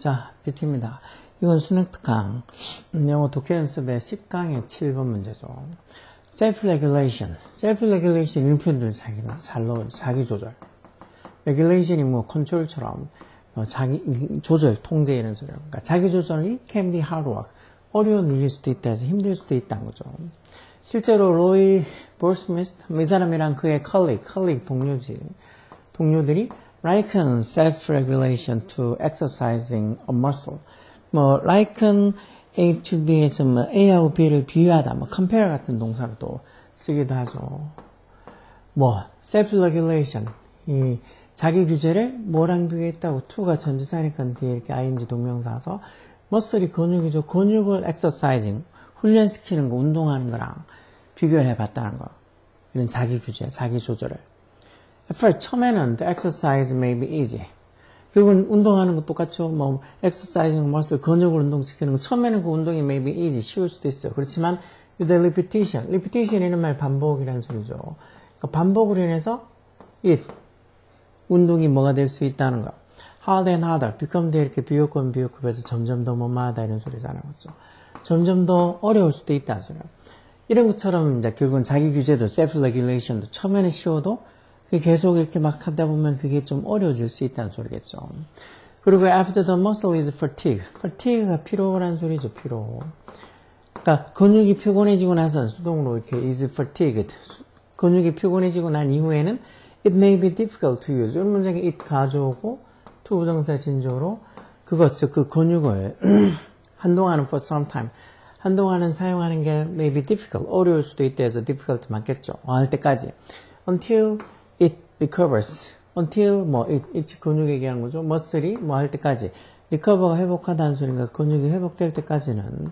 자, BT입니다. 이건 수능 특강, 영어 독해 연습의 10강의 7번 문제죠. Self-regulation. Self-regulation 이런 표현들 잘 넣어요. 자기 조절. regulation이 뭐 컨트롤처럼 자기 조절, 통제 이런 소리예요. 그러니까 자기 조절이 can be hard work. 어려운 일일 수도 있다 해서 힘들 수도 있다는 거죠. 실제로 로이 볼스미스 이 사람이랑 그의 colleague 동료들이 liken self-regulation to exercising a muscle. 뭐 liken A to B에서 뭐 A하고 B를 비유하다, 뭐 compare 같은 동사를 또 쓰기도 하죠. 뭐 self-regulation 이 자기 규제를 뭐랑 비교했다고 to가 전치사니까 뒤에 이렇게 ing 동명사서 muscle이 근육이죠. 근육을 exercising 훈련시키는 거, 운동하는 거랑 비교를 해봤다는 거. 이런 자기 규제, 자기 조절을. First, 처음에는 the exercise may be easy. 결국은 운동하는 거 똑같죠. 뭐 exercising muscle, 근육을 운동시키는 거. 처음에는 그 운동이 may be easy, 쉬울 수도 있어요. 그렇지만 with the repetition이라는 말 반복이라는 소리죠. 그러니까 반복으로 인해서 운동이 뭐가 될 수 있다는 거. harder and harder, become 돼 이렇게 비교급에서 점점 더 뭐마하다 이런 소리잖아요. 그렇죠? 점점 더 어려울 수도 있다는 소리예요. 이런 것처럼 이제 결국은 자기 규제도 self-regulation도 처음에는 쉬워도 계속 이렇게 막 하다 보면 그게 좀 어려워질 수 있다는 소리겠죠. 그리고 after the muscle is fatigue. fatigue가 피로라는 소리죠. 피로. 그러니까 근육이 피곤해지고 나서 수동으로 이렇게 is fatigued. 근육이 피곤해지고 난 이후에는 it may be difficult to use. 이런 문장에 it 가져오고 to 부정사 진조로 그 근육을 한동안은 for some time. 한동안은 사용하는 게 may be difficult. 어려울 수도 있다 해서 difficult 맞겠죠. 할 때까지. until it recovers. until it 근육 얘기하는 거죠. muscle이 할 때까지. recover가 회복하다는 소리인가 근육이 회복될 때까지는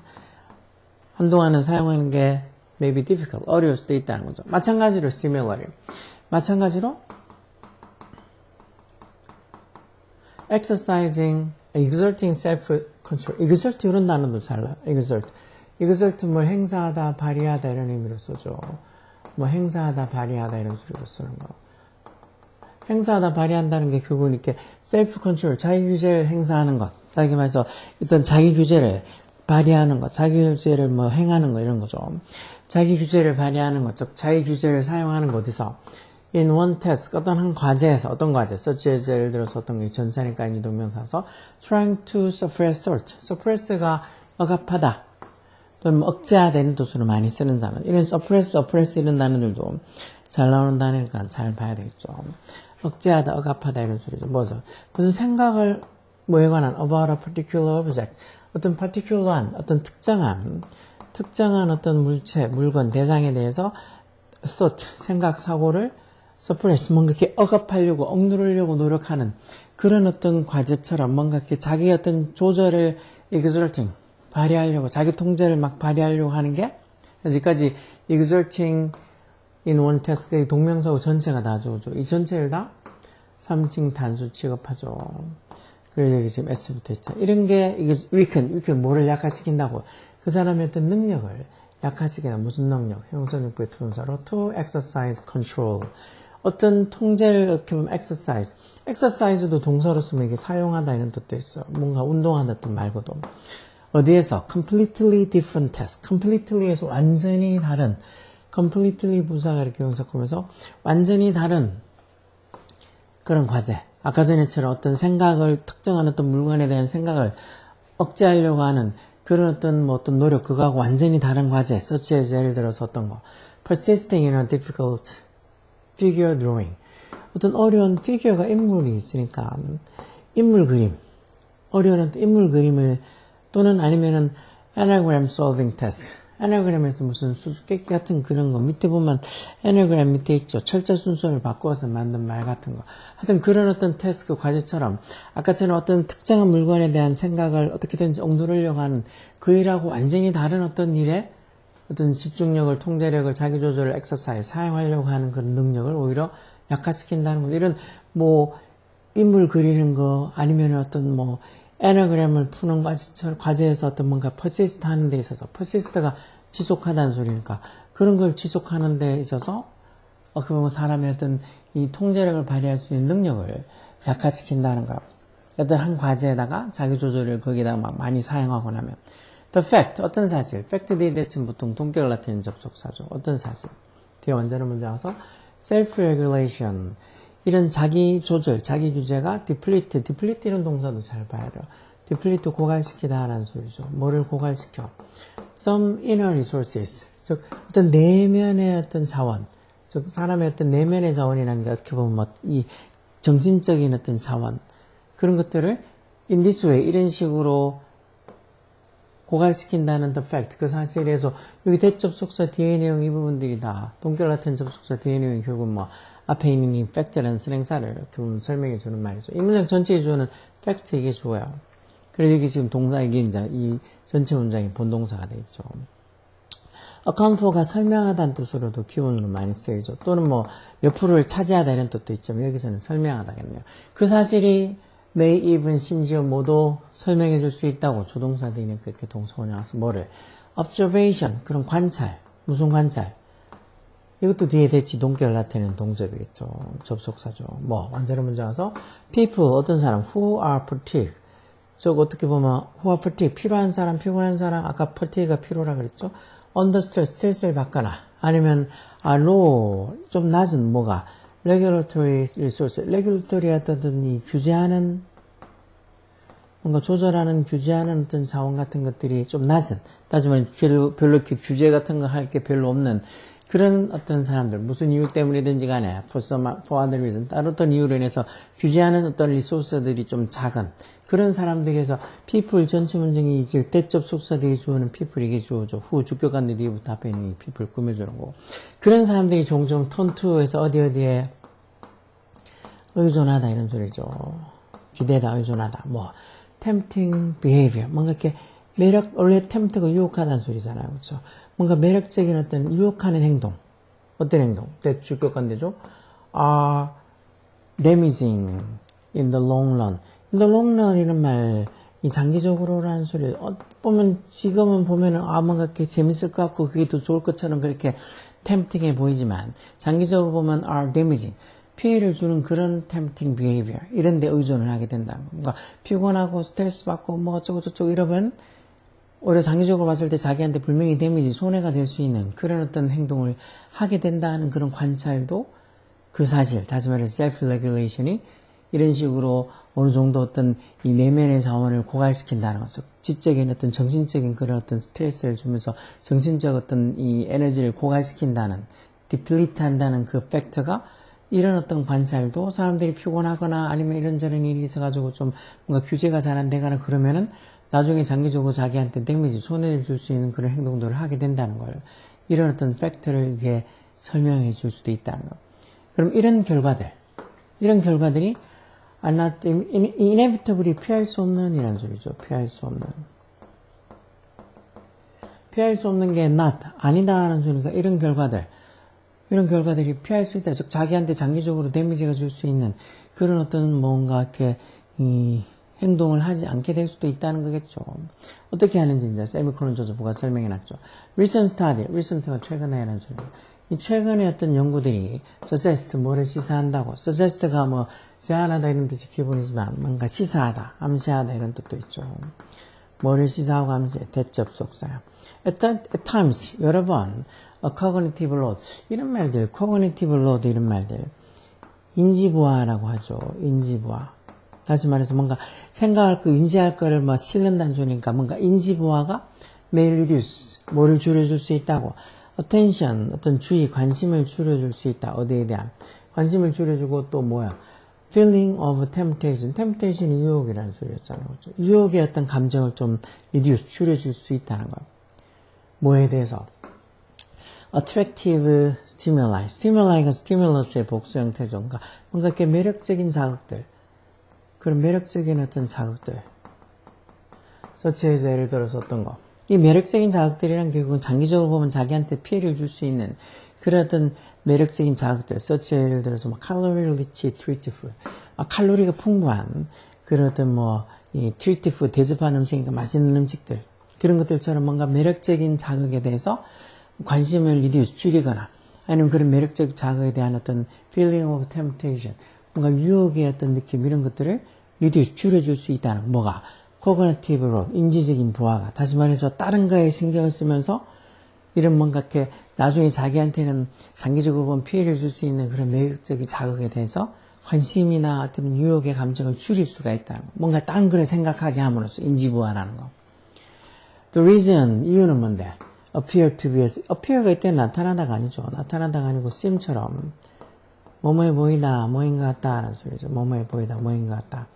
한동안은 사용하는 게 may be difficult. 어려울 수도 있다는 거죠. 마찬가지로 similarly. 마찬가지로 exercising, exerting self-control. exert 이런 단어도 잘 나와요. exert 뭘 행사하다, 발휘하다 이런 의미로 쓰죠. 뭐 행사하다, 발휘하다 이런 소리로 쓰는 거. 행사하다, 발휘한다는 게 결국은 이렇게 셀프 컨트롤, 자기 규제를 행사하는 것. 자기 말해서 일단 자기 규제를 발휘하는 것, 자기 규제를 뭐 행하는 거 이런 거죠. 자기 규제를 발휘하는 것, 즉 자기 규제를 사용하는 것 어디서? In one task, 어떤 한 과제에서, 어떤 과제, such as 예를 들어서 어떤 게 전사니까 이 동명사서 trying to suppress thought. suppress가 억압하다. 또는 억제하다 이런 뜻으로 많이 쓰는 단어. 이런 suppress 이런 단어들도 잘 나오는 단어니까 잘 봐야 되겠죠. 억제하다, 억압하다 이런 소리죠. 뭐죠? 무슨 생각을 뭐에 관한 about a particular object. 어떤 particular한, 어떤 특정한 어떤 물체, 물건, 대상에 대해서 thought, 생각, 사고를 suppress, 뭔가 이렇게 억압하려고, 억누르려고 노력하는 그런 어떤 과제처럼 뭔가 이렇게 자기 어떤 조절을 exerting, 발휘하려고, 자기 통제를 막 발휘하려고 하는 게, 여기까지 exerting in one task의 동명사고 전체가 다 주죠. 이 전체를 다 3층 단수 취급하죠. 그래서 여기 지금 S부터 있죠. 이런 게, 이게 weaken, 뭐를 약화시킨다고. 그 사람의 어떤 능력을 약화시키다. 무슨 능력? 형용사용법의 투동사로 to exercise control. 어떤 통제를 어떻게 보면 exercise도 동사로 쓰면 이게 사용하다 이런 뜻도 있어요. 뭔가 운동하다 뜻 말고도. 어디에서? completely different task. completely에서 완전히 다른. completely 부사가 이렇게 용사꾸면서 완전히 다른 그런 과제. 아까 전에처럼 어떤 생각을, 특정한 어떤 물건에 대한 생각을 억제하려고 하는 그런 어떤 노력, 그거하고 완전히 다른 과제. such as 예를 들어서 어떤 거. persisting in a difficult figure drawing. 어떤 어려운 피규어가 인물이 있으니까 인물 그림. 어려운 어떤 인물 그림을 또는 아니면은 anagram solving task. 애나그램에서 무슨 수수께끼 같은 그런 거 밑에 보면 애나그램 밑에 있죠. 철자 순서를 바꾸어서 만든 말 같은 거. 하여튼 그런 어떤 태스크 과제처럼 아까처럼 어떤 특정한 물건에 대한 생각을 어떻게든지 억누르려고 하는 그 일하고 완전히 다른 어떤 일에 어떤 집중력을, 통제력을, 자기조절을 exercise, 사용하려고 하는 그런 능력을 오히려 약화시킨다는 거. 이런 인물 그리는 거 아니면 어떤 애나그램을 푸는 과제에서 어떤 뭔가 persist 하는 데 있어서 persist가 지속하다는 소리니까 그런 걸 지속하는 데 있어서 어떻게 보면 사람의 어떤 이 통제력을 발휘할 수 있는 능력을 약화시킨다는 거. 어떤 한 과제에다가 자기 조절을 거기다가 막 많이 사용하고 나면 the fact, 어떤 사실, fact 뒤에 대체는 보통 동격을 나타내는 접속사죠. 어떤 사실. 뒤에 완전한 문제 와서 self-regulation, 이런 자기 조절, 자기 규제가 deplete 이런 동사도 잘 봐야 돼요. deplete 고갈시키다 라는 소리죠. 뭐를 고갈시켜? some inner resources, 즉 어떤 내면의 어떤 자원, 즉 사람의 어떤 내면의 자원이라는 게 어떻게 보면 이 정신적인 어떤 자원, 그런 것들을 in this way, 이런 식으로 고갈시킨다는 the fact, 그 사실에서 여기 대접속사 뒤에 내용 이 부분들이 다 동결 같은 접속사 뒤에 내용이 결국 뭐 앞에 있는 이 fact라는 선행사를 이렇게 보면 설명해 주는 말이죠. 이 문장 전체의 주어는 fact, 이게 주어요. 그래서 여기 지금 동사, 이게 이제 이 전체 문장이 본동사가 되겠죠. account for가 설명하다는 뜻으로도 기본으로 많이 쓰이죠. 또는 뭐 몇 프로를 차지하다 이런 뜻도 있지만 여기서는 설명하다겠네요. 그 사실이 may even, 심지어 모두 설명해 줄 수 있다고 조동사들이 그렇게 동사원에 와서 뭐를 observation, 그런 관찰, 무슨 관찰, 이것도 뒤에 대치 동결 나타내는 동접이겠죠. 접속사죠. 뭐 완전한 문제 와서 people, 어떤 사람, who are fatigue, 즉 어떻게 보면 who are fatigue, 필요한 사람, 피곤한 사람, 아까 fatigue가 필요라 그랬죠. under stress, 스트레스를 받거나 아니면 low, 좀 낮은 뭐가 regulatory resource, regulatory 어떤 이 규제하는, 뭔가 조절하는, 규제하는 어떤 자원 같은 것들이 좀 낮은, 따지면 별로 이렇게 규제 같은 거 할 게 별로 없는 그런 어떤 사람들, 무슨 이유 때문이든지 간에 for other reason, 다른 어떤 이유로 인해서 규제하는 어떤 리소스들이 좀 작은 그런 사람들에서 people 전체 문장이 이제 대접속사들이 주어는 people, 이게 주어죠. 후 주격관대 뒤부터 앞에 있는 이 people 꾸며주는 거고, 그런 사람들이 종종 turn to에서 어디에 의존하다 이런 소리죠. 기대다, 의존하다. 뭐 tempting behavior, 뭔가 이렇게 매력, 원래 tempt가 유혹하다는 소리잖아요. 그렇죠? 뭔가 매력적인 어떤 유혹하는 행동. 어떤 행동? 주격관대죠. are damaging in the long run. in the long run 이런 말, 이 장기적으로라는 소리, 보면, 지금은 보면은, 뭔가 이렇게 재밌을 것 같고, 그게 더 좋을 것처럼 그렇게 tempting해 보이지만, 장기적으로 보면 are damaging. 피해를 주는 그런 tempting behavior, 이런 데 의존을 하게 된다. 뭔가 피곤하고 스트레스 받고 뭐 어쩌고저쩌고 이러면 오히려 장기적으로 봤을 때 자기한테 분명히 데미지, 손해가 될 수 있는 그런 어떤 행동을 하게 된다는 그런 관찰도 그 사실, 다시 말해서 self-regulation이 이런 식으로 어느 정도 어떤 이 내면의 자원을 고갈시킨다는 거죠. 지적인 어떤 정신적인 그런 어떤 스트레스를 주면서 정신적 어떤 이 에너지를 고갈시킨다는, 디플리트 한다는 그 팩터가 이런 어떤 관찰도 사람들이 피곤하거나 아니면 이런저런 일이 있어가지고 좀 뭔가 규제가 잘 안 되거나 그러면은 나중에 장기적으로 자기한테 데미지, 손해를 줄 수 있는 그런 행동들을 하게 된다는 걸, 이런 어떤 팩트를 이게 설명해 줄 수도 있다는 거. 그럼 이런 결과들이 are not inevitably 피할 수 없는 이란 소리죠. 피할 수 없는 게 not, 아니다 하는 소리가 이런 결과들이 피할 수 있다. 즉 자기한테 장기적으로 데미지가 줄 수 있는 그런 어떤 뭔가 이렇게 이 행동을 하지 않게 될 수도 있다는 거겠죠. 어떻게 하는지 이제 세미콜론 조조부가 설명해놨죠. recent study, recent가 최근에 하는 소리입니다. 이 최근에 어떤 연구들이 suggest, 뭐를 시사한다고, suggest가 뭐 제안하다 이런 뜻이 기본이지만 뭔가 시사하다, 암시하다 이런 뜻도 있죠. 뭐를 시사하고 암시해, 대접속사야. at times, 여러 번 a cognitive load, 이런 말들, cognitive load 이런 말들, 인지부하라고 하죠. 인지부하. 다시 말해서 뭔가 생각할 거, 인지할 거를 뭐 실른다는 소리니까 뭔가 인지부하가 may reduce, 뭐를 줄여줄 수 있다고. attention, 어떤 주의, 관심을 줄여줄 수 있다. 어디에 대한 관심을 줄여주고 또 뭐야? feeling of temptation, temptation이 유혹이라는 소리였잖아요. 그렇죠? 유혹의 어떤 감정을 좀 reduce, 줄여줄 수 있다는 거. 뭐에 대해서? attractive stimuli, stimul이가 stimulus의 복수 형태죠. 그러니까 뭔가 이렇게 매력적인 자극들, 그런 매력적인 어떤 자극들. 서치에서 예를 들어서 어떤 거. 이 매력적인 자극들이란 결국은 장기적으로 보면 자기한테 피해를 줄 수 있는 그런 어떤 매력적인 자극들. 서치 예를 들어서 뭐 calorie rich treat food. 칼로리가 풍부한 그런 어떤 뭐 이 treat food, 대접한 음식이니까 맛있는 음식들. 그런 것들처럼 뭔가 매력적인 자극에 대해서 관심을 reduce, 줄이거나 아니면 그런 매력적 자극에 대한 어떤 feeling of temptation, 뭔가 유혹의 어떤 느낌 이런 것들을 reduce, 줄여줄 수 있다는 뭐가? cognitive load, 인지적인 부하가. 다시 말해서 다른 거에 신경을 쓰면서 이런 뭔가 이렇게 나중에 자기한테는 장기적으로 보면 피해를 줄 수 있는 그런 매력적인 자극에 대해서 관심이나 어떤 유혹의 감정을 줄일 수가 있다는 거. 뭔가 딴 거를 생각하게 함으로써 인지부하라는 거. The reason, 이유는 뭔데? appear to be, appear가 이때 나타나다가 아니죠. 나타나다가 아니고 seem처럼 뭐뭐해 보이다, 뭐인 것 같다 라는 소리죠. 뭐뭐해 보이다, 뭐인 것 같다.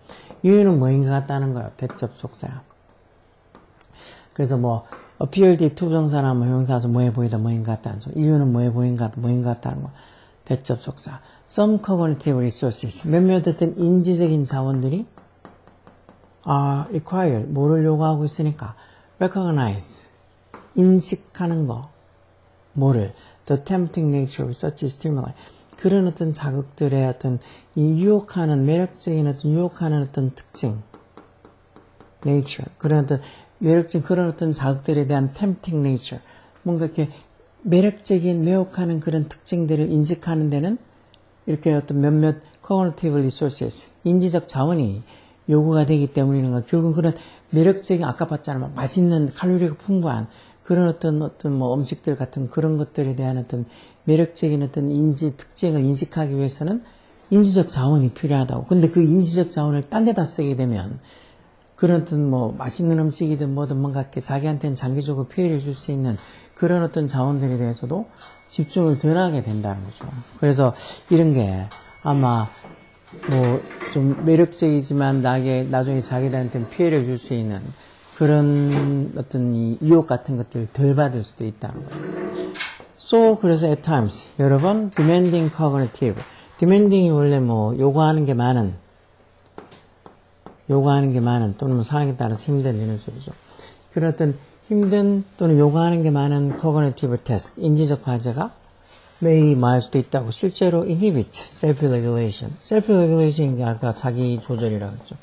이유는 뭐인 것 같다는 거예요. 대접속사야. 그래서 뭐 appear 뒤 투부정사나 뭐 형사에서 뭐해 보이다, 뭐인 것 같다는 소리. 이유는 뭐해 보인 것 같다, 뭐인 것 같다는 거. 대접속사. Some cognitive resources. 몇몇 어떤 인지적인 자원들이 are required. 뭐를 요구하고 있으니까 recognize. 인식하는 거. 뭐를? The tempting nature of such stimuli. 그런 어떤 자극들의 어떤 이 유혹하는, 매력적인 어떤 유혹하는 어떤 특징. nature. 그런 어떤 매력적인 그런 어떤 자극들에 대한 tempting nature. 뭔가 이렇게 매력적인, 매혹하는 그런 특징들을 인식하는 데는 이렇게 어떤 몇몇 cognitive resources, 인지적 자원이 요구가 되기 때문이는가. 결국 그런 매력적인, 아까 봤잖아요. 맛있는 칼로리가 풍부한 그런 어떤 뭐 음식들 같은 그런 것들에 대한 어떤 매력적인 어떤 인지 특징을 인식하기 위해서는 인지적 자원이 필요하다고. 근데 그 인지적 자원을 딴 데다 쓰게 되면 그런 어떤 뭐 맛있는 음식이든 뭐든 뭔가 이렇게 자기한테는 장기적으로 피해를 줄 수 있는 그런 어떤 자원들에 대해서도 집중을 덜 하게 된다는 거죠. 그래서 이런 게 아마 뭐 좀 매력적이지만 나중에 자기들한테는 피해를 줄 수 있는 그런 어떤 이 유혹 같은 것들을 덜 받을 수도 있다는 거예요. So, 그래서 at times, 여러 번 demanding cognitive. demanding이 원래 뭐 요구하는 게 많은 또는 뭐 상황에 따라서 힘든 이런 소리죠. 그런 어떤 힘든 또는 요구하는 게 많은 cognitive task, 인지적 과제가 may 말 수도 있다고. 실제로 inhibit self-regulation. self-regulation이 아까 자기 조절이라고 했죠.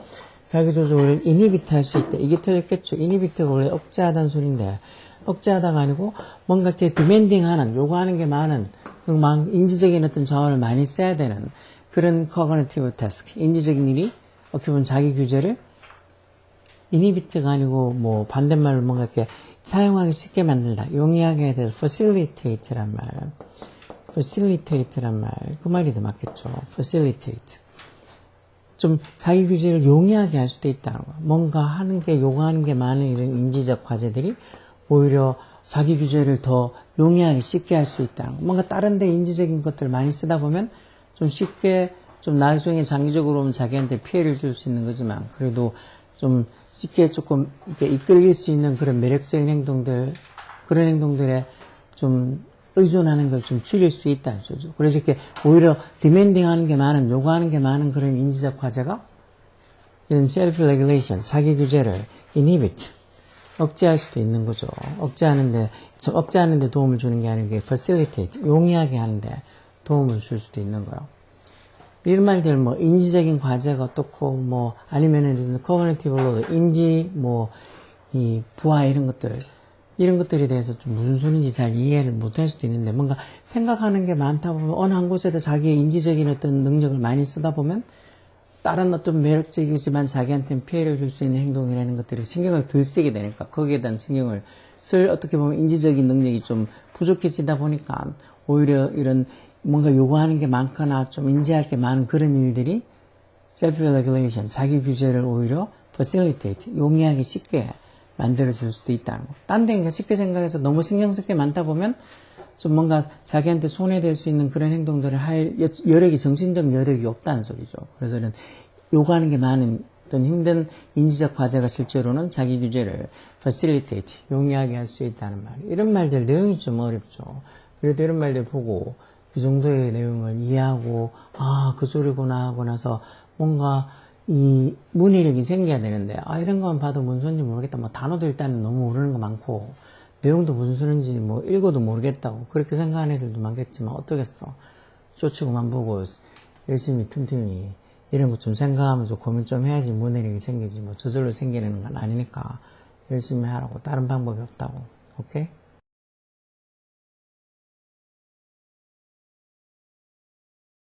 자기 조절을 inhibit 할 수 있다. 이게 틀렸겠죠. inhibit가 원래 억제하다는 소리인데 억제하다가 아니고 뭔가 이렇게 demanding하는, 요구하는 게 많은 막 인지적인 어떤 자원을 많이 써야 되는 그런 cognitive task, 인지적인 일이 어떻게 보면 자기 규제를 inhibit가 아니고 뭐 반대말로 뭔가 이렇게 사용하기 쉽게 만들다, 용이하게 해서 facilitate란 말, 그 말이 더 맞겠죠. facilitate. 좀 자기 규제를 용이하게 할 수도 있다는 거야. 뭔가 하는 게 요구하는 게 많은 이런 인지적 과제들이 오히려 자기 규제를 더 용이하게 쉽게 할 수 있다는 거. 뭔가 다른 데 인지적인 것들을 많이 쓰다 보면 좀 쉽게 좀 나중에 장기적으로 보면 자기한테 피해를 줄 수 있는 거지만 그래도 좀 쉽게 조금 이렇게 이끌릴 수 있는 그런 매력적인 행동들, 그런 행동들에 좀 의존하는 걸 좀 줄일 수 있다는 소리죠. 그래서 이렇게 오히려 디맨딩 하는 게 많은, 요구하는 게 많은 그런 인지적 과제가 이런 self-regulation, 자기 규제를 inhibit, 억제할 수도 있는 거죠. 억제하는데 도움을 주는 게 아니고 facilitate, 용이하게 하는데 도움을 줄 수도 있는 거예요. 이런 말들 뭐 인지적인 과제가 어떻고 뭐 아니면은 cognitive load, 인지 뭐 이 부하 이런 것들에 대해서 좀 무슨 소리인지 잘 이해를 못 할 수도 있는데 뭔가 생각하는 게 많다 보면 어느 한 곳에다 자기의 인지적인 어떤 능력을 많이 쓰다 보면 다른 어떤 매력적이지만 자기한테는 피해를 줄 수 있는 행동이라는 것들에 신경을 덜 쓰게 되니까 거기에 대한 신경을 쓸 어떻게 보면 인지적인 능력이 좀 부족해지다 보니까 오히려 이런 뭔가 요구하는 게 많거나 좀 인지할 게 많은 그런 일들이 self-regulation, 자기 규제를 오히려 facilitate, 용이하게 쉽게 만들어줄 수도 있다는 거. 딴 데 쉽게 생각해서 너무 신경 쓸 게 많다 보면 좀 뭔가 자기한테 손해될 수 있는 그런 행동들을 할 여력이, 정신적 여력이 없다는 소리죠. 그래서는 요구하는 게 많은 어떤 힘든 인지적 과제가 실제로는 자기 규제를 facilitate, 용이하게 할 수 있다는 말. 이런 말들 내용이 좀 어렵죠. 그래도 이런 말들 보고 이 정도의 내용을 이해하고 그 소리구나 하고 나서 뭔가 이 문해력이 생겨야 되는데 이런 것만 봐도 무슨 소리인지 모르겠다. 뭐 단어도 일단 너무 모르는 거 많고 내용도 무슨 소리인지 뭐 읽어도 모르겠다고 그렇게 생각하는 애들도 많겠지만 어쩌겠어. 쇼츠고만 보고 열심히 틈틈이 이런 거 좀 생각하면서 고민 좀 해야지 문해력이 생기지 뭐 저절로 생기는 건 아니니까 열심히 하라고. 다른 방법이 없다고. 오케이?